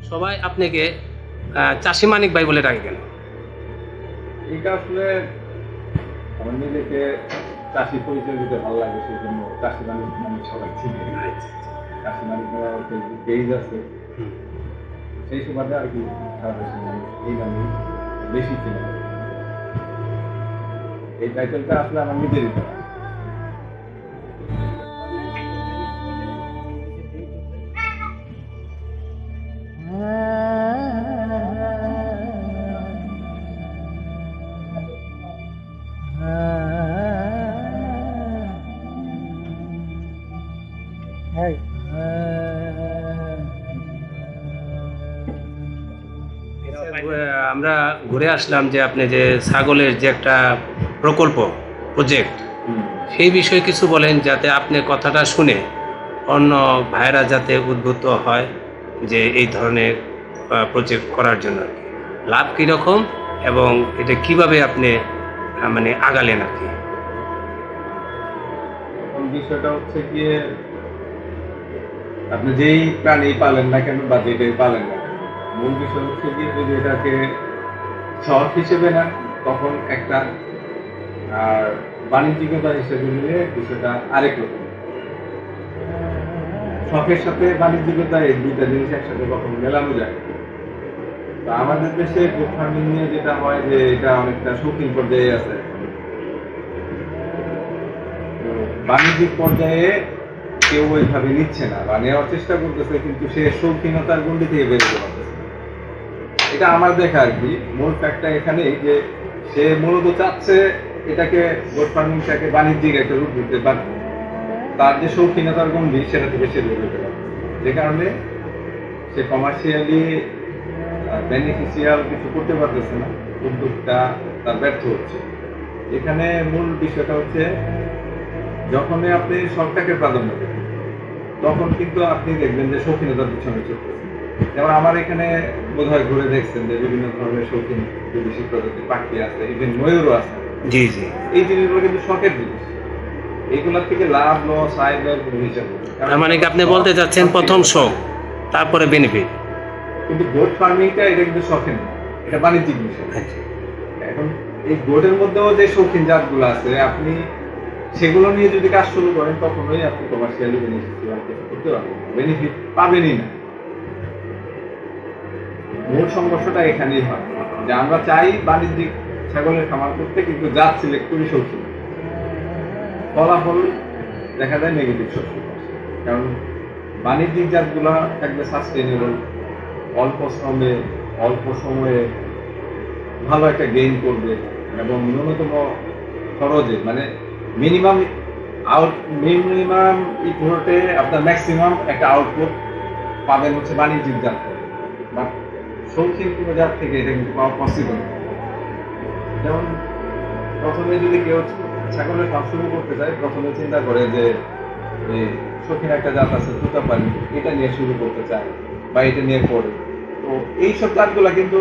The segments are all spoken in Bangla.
সবাই আপনাকে চাষি মানিক ভাই বলে ডাকে কেন? এটা আসলে আমার নিজেকে চাষি পরিচয় দিতে ভালো লাগে, সেই জন্য চাষি মালিক মানে সবাই চিনে। চাষি মালিক ফেসবুক পেজ আছে, হুম। সেই সুবাদে আর কি সারা দেশের মানুষ এই নামে বেশি চিনে। এই টাইটেলটা আসলে আমার নিজেরই দেওয়া। আমরা ঘুরে আসলাম যে আপনি যে ছাগলের যে একটা প্রজেক্ট, সেই বিষয়ে কিছু বলেন, যাতে আপনি কথাটা শুনে অন্য ভাইরা যাতে উদ্বুদ্ধ হয় যে এই ধরনের প্রজেক্ট করার জন্য লাভ কীরকম এবং এটা কিভাবে আপনি মানে আগালেন আর কি। এখন বিষয়টা হচ্ছে গিয়ে আপনি যেই প্রাণী পালেন না কেন বা যেটাই পালেন না কেন, মূল বিষয় হচ্ছে গিয়ে যদি এটাকে শখ হিসেবে না তখন একটা, আর বাণিজ্যিকতা হিসেবে নিলে বিষয়টা আরেক রকম। শখের সাথে বাণিজ্যিকতা এই দুইটা জিনিস একসাথে কখনো মেলানো যায়। তো আমাদের দেশে গোট ফার্মিং নিয়ে যেটা হয় যে এটা অনেকটা শৌখিন পর্যায়ে আছে। তো বাণিজ্যিক পর্যায়ে কেউ ওইভাবে নিচ্ছে না বা নেওয়ার চেষ্টা করতেছে, কিন্তু সে শৌখিনতার গণ্ডি থেকে বেরোতে পারতেছে। এটা আমার দেখা আর কি। মূল ফ্যাক্টটা এখানেই যে সে মূলত চাচ্ছে এটাকে গোট ফার্মিংটাকে বাণিজ্যিক একটা রূপ দিতে, বা তার যে শৌখিনতার গণ্ডি সেটা থেকে সে বেরোতে পারে, যে কারণে সে কমার্শিয়ালি বেনিফিশিয়াল কিছু করতে পারতেছে না, উদ্যোগটা তার ব্যর্থ হচ্ছে। এখানে মূল বিষয়টা হচ্ছে যখনই আপনি শখটাকে প্রাধান্য দেবেন তখন কিন্তু আপনি দেখবেন যে শৌখিনতার পিছনে চলতেছে। যেমন আমার এখানে বোধহয় ঘুরে দেখছেন যে বিভিন্ন ধরনের শৌখিন বিদেশি প্রজাতির পাখি আছে, ইভেন ময়ূরও আছে। জি জি। এই জিনিসগুলো কিন্তু শখের জিনিস, এইগুলোর থেকে লাভ লস আয় ব্যয়ের কোনো হিসাব নেই। তার মানে কি আপনি বলতে চাচ্ছেন প্রথম শখ তারপরে বেনিফিট? কিন্তু গোট ফার্মিংটা এটা কিন্তু শখের না, এটা বাণিজ্যিক বিষয়। এখন এই গোটের মধ্যেও যে শৌখিন জাতগুলো আছে, আপনি সেগুলো নিয়ে যদি কাজ শুরু করেন তখনই আপনি কমার্শিয়ালি বেনিফিট করতে পারবেন, বেনিফিট পাবেনই না। মূল সংঘর্ষটা এখানেই হয় যে আমরা চাই বাণিজ্যিক ছাগলের খামার করতে, কিন্তু জাত সিলেক্ট করি শৌখিন, ফলাফল দেখা যায় নেগেটিভ শৌখিন। কারণ বাণিজ্যিক জাতগুলা থাকবে সাস্টেনেবল, অল্প শ্রমে অল্প সময়ে ভালো একটা গেইন করবে এবং ন্যূনতম খরচে, মানে মিনিমাম ইনপুটে আপনার ম্যাক্সিমাম একটা আউটপুট পাবেন হচ্ছে বাণিজ্যিক জাত। বাট শৌখিন কোনো জাত থেকে এটা কিন্তু পাওয়া পসিবল। যেমন প্রথমে যদি কেউ ছাগলের ফার্ম শুরু করতে চায়, প্রথমে চিন্তা করে যে এই শৌখিন একটা জাত আছে তুতাপানি, এটা নিয়ে শুরু করতে চায় বা এটা নিয়ে করে। তো এইসব জাতগুলো কিন্তু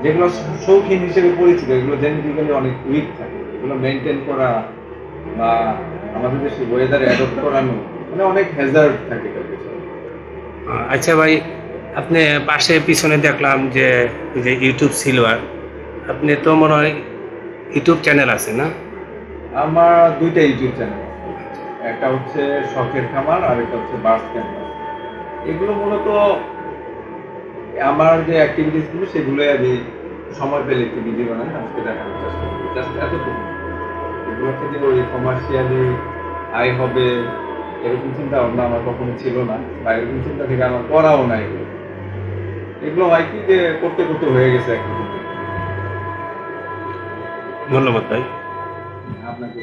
যেগুলো শৌখিন হিসেবে পরিচিত, এগুলো জেনেটিক্যালি অনেক উইক থাকে, এগুলো মেনটেন করা বা আমাদের দেশে ওয়েদারে অ্যাডপ্ট করানো মানে অনেক হ্যাজার্ড থাকে এটার পেছনে। আচ্ছা ভাই, আপনি পাশে পিছনে দেখলাম যে যে ইউটিউব সিলভার, আপনি তো মনে হয় ইউটিউব চ্যানেল আছে না? আমার দুইটা ইউটিউব চ্যানেল, একটা হচ্ছে শখের খামার আর একটা হচ্ছে বার্ডস ক্যানভাস। এগুলো মূলত আমার যে অ্যাক্টিভিটিস গুলো সেগুলোই আমি সময় পেলে একটু ভিডিও বানাই, আজকে দেখানোর চেষ্টা করি, জাস্ট এতটুকু। এগুলো থেকে ওই কমার্শিয়ালি আয় হবে এরকম চিন্তা ভাবনা আমার কখনো ছিল না, বা এরকম চিন্তা থেকে আমার করাও না। এগুলো এগুলো হয় কি যে করতে করতে হয়ে গেছে এখন। ধন্যবাদ ভাই। আপনাকে